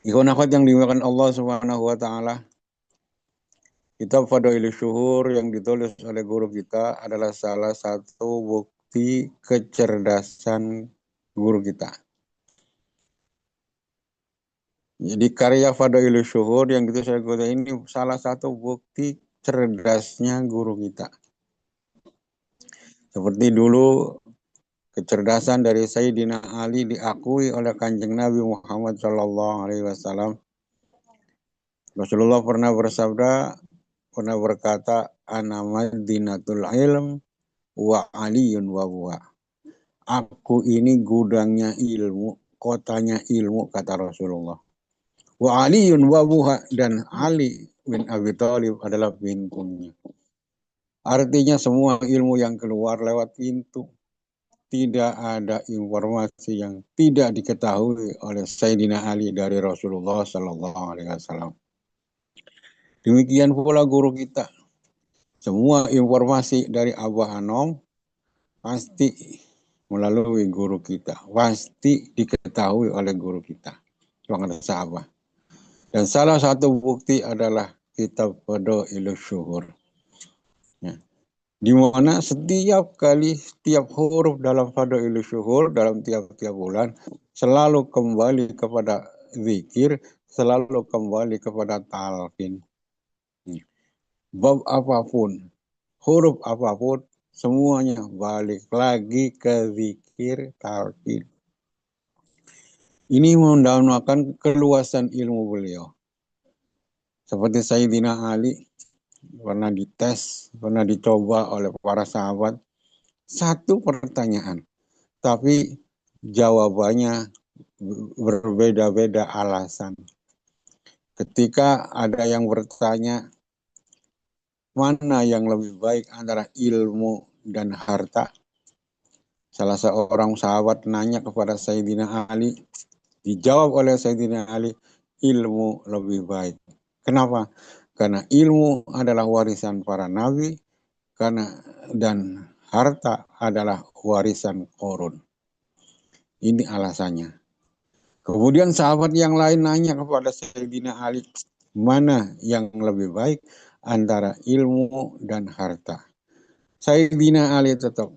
Ikhwan akhwat yang dimuliakan Allah Subhanahu wa taala, kitab Fadailus Syuhur yang ditulis oleh guru kita adalah salah satu bukti kecerdasan guru kita. Jadi karya Fadailus Syuhur yang ditulis oleh guru kita ini salah satu bukti cerdasnya guru kita. Seperti dulu kecerdasan dari Sayyidina Ali diakui oleh Kanjeng Nabi Muhammad SAW. Rasulullah pernah berkata, ana madinatul ilm wa aliyun wa huwa. Aku ini gudangnya ilmu, kotanya ilmu, kata Rasulullah. Wa aliyun wa huwa, dan Ali bin Abi Thalib adalah pintunya. Artinya semua ilmu yang keluar lewat pintu. Tidak ada informasi yang tidak diketahui oleh Sayyidina Ali dari Rasulullah Sallallahu Alaihi Wasallam. Demikian pula guru kita. Semua informasi dari Abah Anom pasti melalui guru kita. Pasti diketahui oleh guru kita. Jangan sahabat. Dan salah satu bukti adalah kitab Fadailus Syuhur. Ya. Di mana setiap huruf dalam Fadailus Syuhur dalam tiap-tiap bulan selalu kembali kepada zikir, selalu kembali kepada talqin. Bab apapun, huruf apapun, semuanya balik lagi ke zikir talqin. Ini menandakan keluasan ilmu beliau. Seperti Sayyidina Ali pernah dites, pernah dicoba oleh para sahabat. Satu pertanyaan, tapi jawabannya berbeda-beda alasan. Ketika ada yang bertanya, mana yang lebih baik antara ilmu dan harta? Salah seorang sahabat nanya kepada Sayyidina Ali, dijawab oleh Sayyidina Ali, ilmu lebih baik. Kenapa? Karena ilmu adalah warisan para nabi, dan harta adalah warisan korun. Ini alasannya. Kemudian sahabat yang lain nanya kepada Sayyidina Ali, mana yang lebih baik antara ilmu dan harta? Sayyidina Ali tetap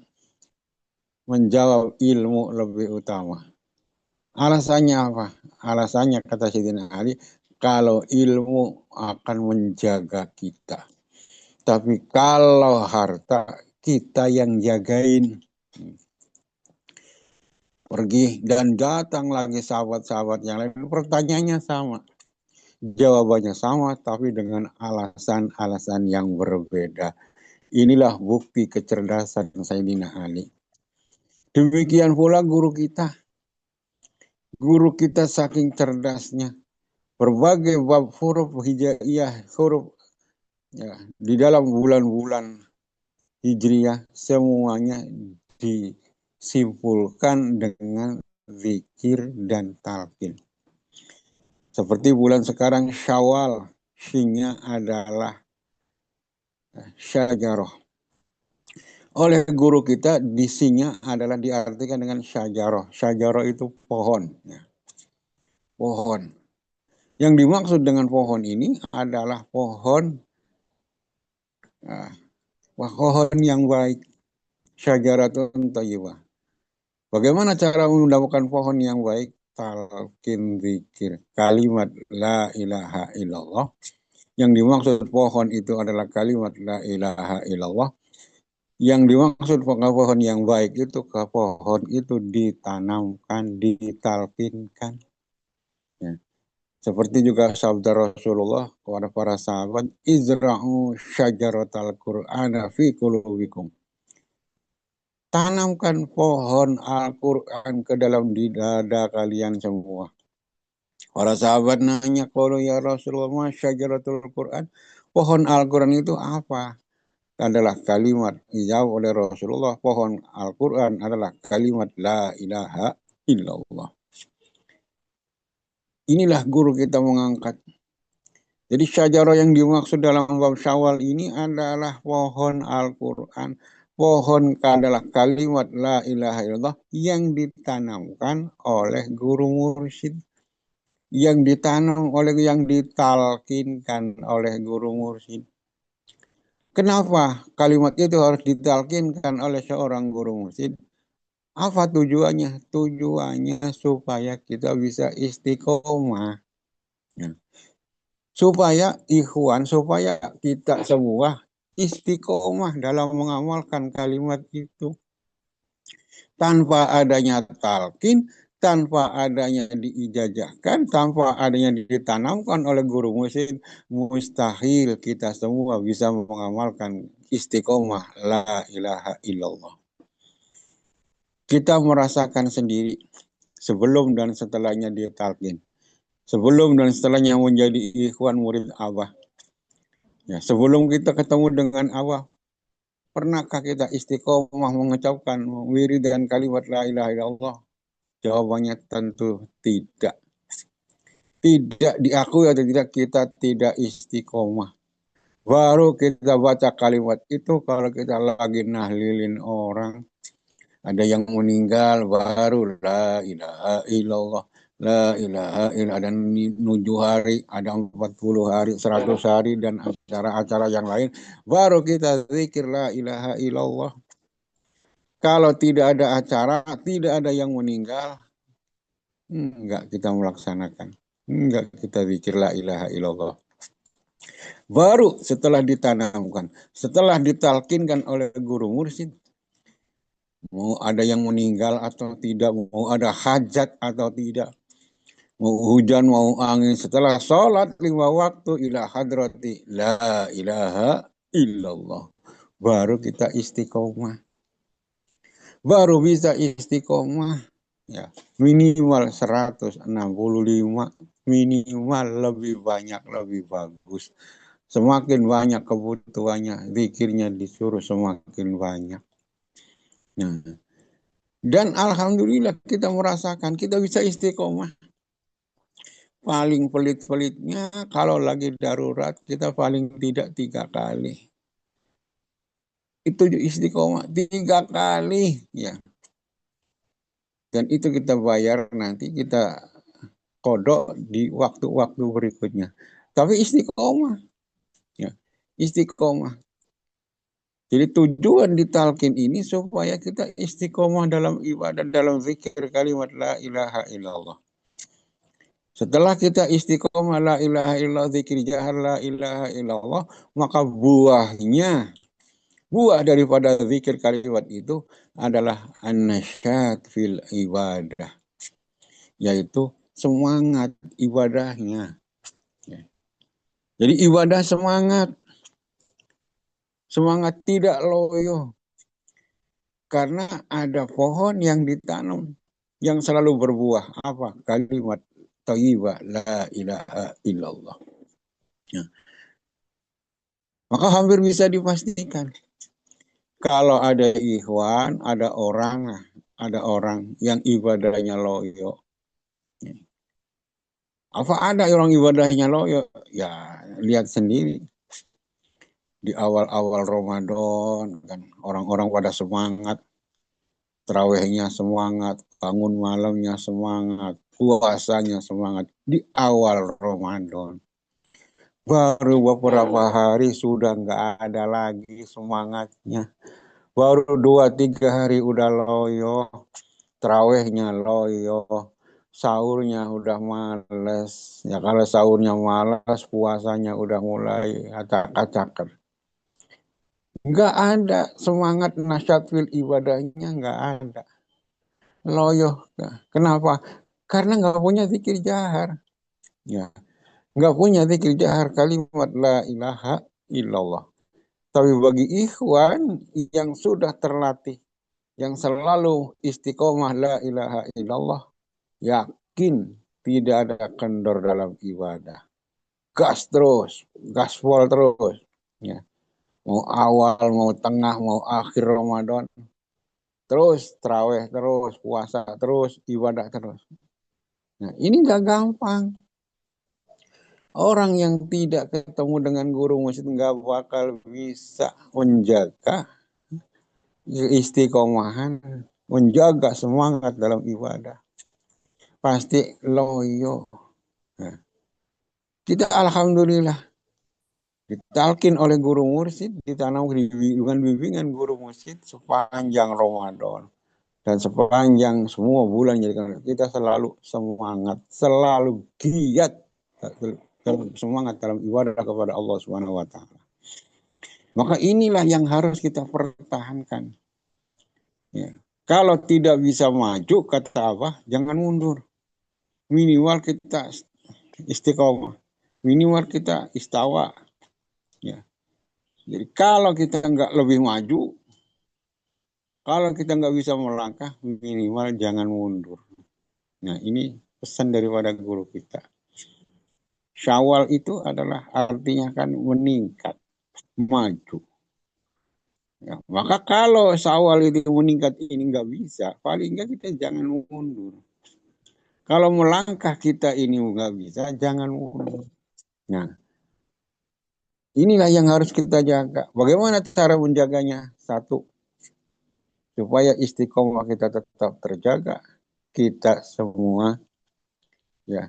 menjawab ilmu lebih utama. Alasannya apa? Alasannya kata Sayyidina Ali, kalau ilmu akan menjaga kita. Tapi kalau harta, kita yang jagain. Pergi dan datang lagi sahabat-sahabat yang lain. Pertanyaannya sama. Jawabannya sama, tapi dengan alasan-alasan yang berbeda. Inilah bukti kecerdasan Sayyidina Ali. Demikian pula guru kita. Guru kita saking cerdasnya. Berbagai bab huruf hijaiyah, huruf ya, di dalam bulan-bulan Hijriyah, semuanya disimpulkan dengan zikir dan talqin. Seperti bulan sekarang Syawal, syinya adalah syajaroh. Oleh guru kita, disinya adalah diartikan dengan syajaroh. Syajaroh itu pohon. Ya. Pohon. Yang dimaksud dengan pohon ini adalah pohon yang baik. Syajaratun thayyibah. Bagaimana cara mendapatkan pohon yang baik? Talqin zikir. Kalimat la ilaha illallah. Yang dimaksud pohon itu adalah kalimat la ilaha illallah. Yang dimaksud pohon yang baik itu, ke pohon itu ditanamkan, ditalqinkan. Ya. Seperti juga sabda Rasulullah kepada para sahabat, izra'u syajaratal Qur'ana fi qulubikum. Tanamkan pohon Al-Quran ke dalam dada kalian semua. Para sahabat nanya, kalau ya Rasulullah, ma syajaratul Quran, pohon Al-Quran itu apa? Adalah kalimat, dijawab oleh Rasulullah, pohon Al-Quran adalah kalimat la ilaha illallah. Inilah guru kita mengangkat. Jadi syajarah yang dimaksud dalam bab Syawal ini adalah pohon Al-Quran. Pohon adalah kalimat la ilaha illallah yang ditanamkan oleh guru mursyid. yang ditanam oleh, yang ditalkinkan oleh guru mursyid. Kenapa kalimat itu harus ditalkinkan oleh seorang guru mursyid? Apa tujuannya? Tujuannya supaya kita bisa istiqomah. Ya. Supaya ikhwan, supaya kita semua istiqomah dalam mengamalkan kalimat itu. Tanpa adanya talqin, tanpa adanya diijazahkan, tanpa adanya ditanamkan oleh guru mursyid, mustahil kita semua bisa mengamalkan istiqomah la ilaha illallah. Kita merasakan sendiri sebelum dan setelahnya dia talqin, sebelum dan setelahnya menjadi ikhwan murid Abah. Ya, sebelum kita ketemu dengan Abah, pernahkah kita istiqomah mengucapkan wirid dan kalimat la ilaha illallah? Jawabannya tentu tidak. Tidak diakui atau tidak, kita tidak istiqomah. Baru kita baca kalimat itu kalau kita lagi nahlilin orang, ada yang meninggal, baru la ilaha illallah, la ilaha illallah. Ada 7 hari, ada 40 hari, 100 hari, dan acara-acara yang lain, baru kita zikir la ilaha illallah. Kalau tidak ada acara, tidak ada yang meninggal, enggak kita melaksanakan. Enggak kita zikir la ilaha illallah. Baru setelah ditanamkan, setelah ditalkinkan oleh guru mursyid, mau ada yang meninggal atau tidak, mau ada hajat atau tidak, mau hujan, mau angin, setelah sholat 5 waktu ila hadrati la ilaha illallah, baru kita istiqomah. Baru bisa istiqomah. Ya, minimal 165, minimal lebih banyak, lebih bagus. Semakin banyak kebutuhannya, zikirnya disuruh semakin banyak. Nah, dan alhamdulillah kita merasakan kita bisa istiqomah. Paling pelit-pelitnya kalau lagi darurat kita paling tidak 3 kali. Itu istiqomah 3 kali, ya. Dan itu kita bayar nanti, kita kodok di waktu-waktu berikutnya. Tapi istiqomah, ya, istiqomah. Jadi tujuan ditalkin ini supaya kita istiqomah dalam ibadah, dalam zikir kalimat la ilaha illallah. Setelah kita istiqomah la ilaha illallah, zikir jahar la ilaha illallah, maka buah daripada zikir kalimat itu adalah an-nasyat fil ibadah, yaitu semangat ibadahnya. Jadi ibadah semangat. Semangat tidak loyo. Karena ada pohon yang ditanam yang selalu berbuah. Apa? Kalimat thayyibah la ilaha illallah. Ya. Maka hampir bisa dipastikan kalau ada ikhwan, ada orang yang ibadahnya loyo. Apa ada orang ibadahnya loyo? Ya, lihat sendiri. Di awal-awal Ramadan kan orang-orang pada semangat, tarawihnya semangat, bangun malamnya semangat, puasanya semangat di awal Ramadan. Baru beberapa hari sudah nggak ada lagi semangatnya. Baru 2-3 hari udah loyo, tarawihnya loyo, sahurnya udah males. Ya kalau sahurnya malas, puasanya udah mulai acak-acakan. Nggak ada semangat nasyat fil ibadahnya, nggak ada. Loyo. Kenapa? Karena nggak punya zikir jahar. Ya, nggak punya zikir jahar kalimat la ilaha illallah. Tapi bagi ikhwan yang sudah terlatih, yang selalu istiqomah la ilaha illallah, yakin tidak ada kendor dalam ibadah. Gas terus, gaspol terus. Ya. Mau awal, mau tengah, mau akhir Ramadan, terus terawih terus, puasa terus, ibadah terus. Nah, ini nggak gampang. Orang yang tidak ketemu dengan guru mursyid nggak bakal bisa menjaga istiqomahan, menjaga semangat dalam ibadah. Pasti loyo. Nah, kita alhamdulillah ditalkin oleh guru mursyid, ditanam dengan bimbingan guru mursyid sepanjang Ramadan dan sepanjang semua bulan. Jadi kita selalu semangat, selalu giat, semangat dalam ibadah kepada Allah Subhanahu wa taala. Maka inilah yang harus kita pertahankan. Ya. Kalau tidak bisa maju, kata apa? Jangan mundur. Minimal kita istiqomah. Minimal kita istawa. Ya. Jadi kalau kita nggak lebih maju, kalau kita nggak bisa melangkah, minimal jangan mundur. Nah, ini pesan daripada guru kita. Syawal itu adalah artinya kan meningkat, maju. Ya, maka kalau Syawal itu meningkat ini nggak bisa, paling nggak kita jangan mundur. Kalau melangkah kita ini nggak bisa, jangan mundur. Nah, inilah yang harus kita jaga. Bagaimana cara menjaganya? Satu, supaya istiqomah kita tetap terjaga. Kita semua ya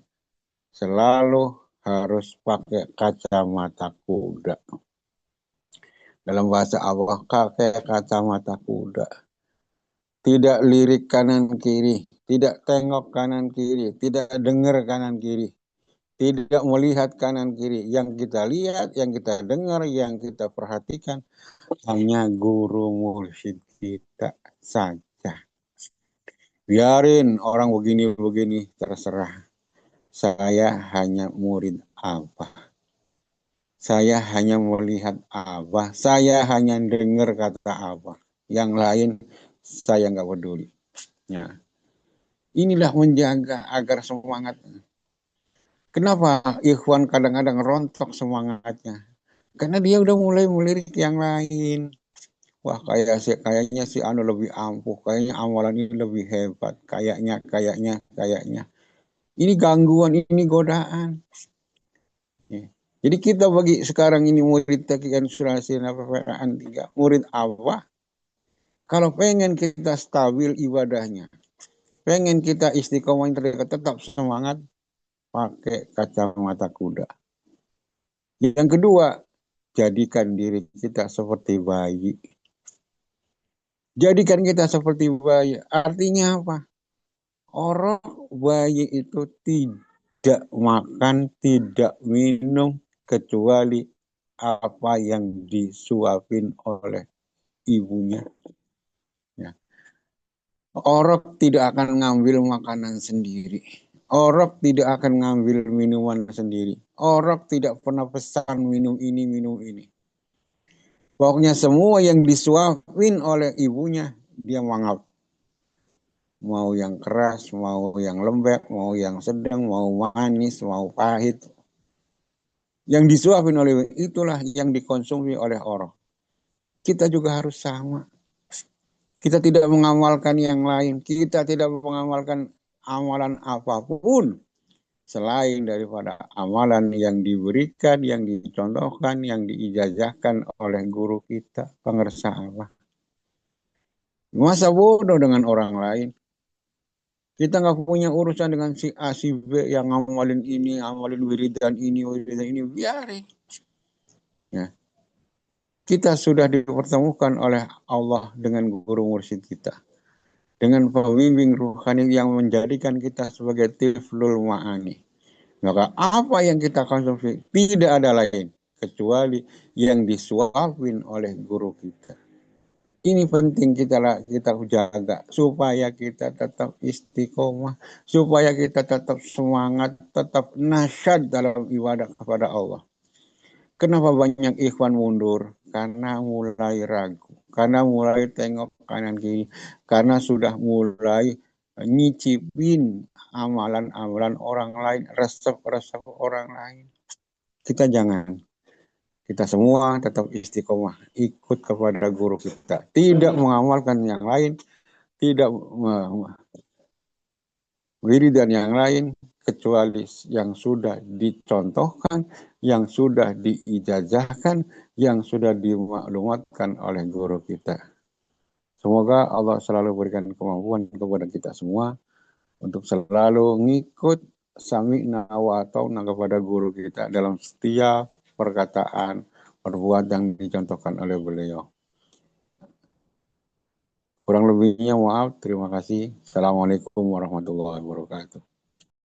selalu harus pakai kacamata kuda. Dalam bahasa Allah, pakai kacamata kuda. Tidak lirik kanan kiri, tidak tengok kanan kiri, tidak dengar kanan kiri, tidak melihat kanan kiri. Yang kita lihat, yang kita dengar, yang kita perhatikan hanya guru mursyid kita saja. Biarin orang begini-begini, terserah. Saya hanya murid apa. Saya hanya melihat apa. Saya hanya dengar kata apa. Yang lain saya nggak peduli. Ya. Inilah menjaga agar semangat. Kenapa Ikhwan kadang-kadang rontok semangatnya? Karena dia udah mulai melirik yang lain. Wah, kayaknya si Anu lebih ampuh, kayaknya amalan ini lebih hebat, kayaknya. Ini gangguan, ini godaan. Ya. Jadi kita bagi sekarang ini murid takian surasi nafaan 3, murid apa? Kalau pengen kita stabil ibadahnya, pengen kita istiqomah tetap semangat, pakai kacamata kuda. Yang kedua, jadikan diri kita seperti bayi. Jadikan kita seperti bayi. Artinya apa? Orang bayi itu tidak makan, tidak minum, kecuali apa yang disuapin oleh ibunya. Ya. Orang tidak akan ngambil makanan sendiri. Orang tidak akan ngambil minuman sendiri. Orang tidak pernah pesan minum ini, minum ini. Pokoknya semua yang disuapin oleh ibunya, dia mangap. Mau yang keras, mau yang lembek, mau yang sedang, mau manis, mau pahit. Yang disuapin oleh itulah yang dikonsumsi oleh orang. Kita juga harus sama. Kita tidak mengamalkan yang lain. Kita tidak mengamalkan amalan apapun selain daripada amalan yang diberikan, yang dicontohkan, yang diijazahkan oleh guru kita. Pengersa Allah. Masa bodoh dengan orang lain. Kita nggak punya urusan dengan si A, si B yang ngamalin ini, ngamalin wiridan ini, biarin. Ya. Kita sudah dipertemukan oleh Allah dengan guru mursyid kita. Dengan pembimbing ruhani yang menjadikan kita sebagai tiflul ma'ani. Maka apa yang kita konsumsi tidak ada lain kecuali yang disuapin oleh guru kita. Ini penting kita jaga supaya kita tetap istiqomah, supaya kita tetap semangat, tetap nasyad dalam ibadah kepada Allah. Kenapa banyak ikhwan mundur? Karena mulai ragu, karena mulai tengok kanan kiri, karena sudah mulai nyicipin amalan-amalan orang lain, resep-resep orang lain. Kita jangan. Kita semua tetap istiqomah, ikut kepada guru kita. Tidak mengamalkan yang lain, tidak wiridan yang lain, kecuali yang sudah dicontohkan, yang sudah diijazahkan, yang sudah dimaklumatkan oleh guru kita. Semoga Allah selalu berikan kemampuan kepada kita semua untuk selalu ngikut sami'na wa ata'na kepada guru kita dalam setiap perkataan, perbuatan yang dicontohkan oleh beliau. Kurang lebihnya maaf, terima kasih. Assalamualaikum warahmatullahi wabarakatuh.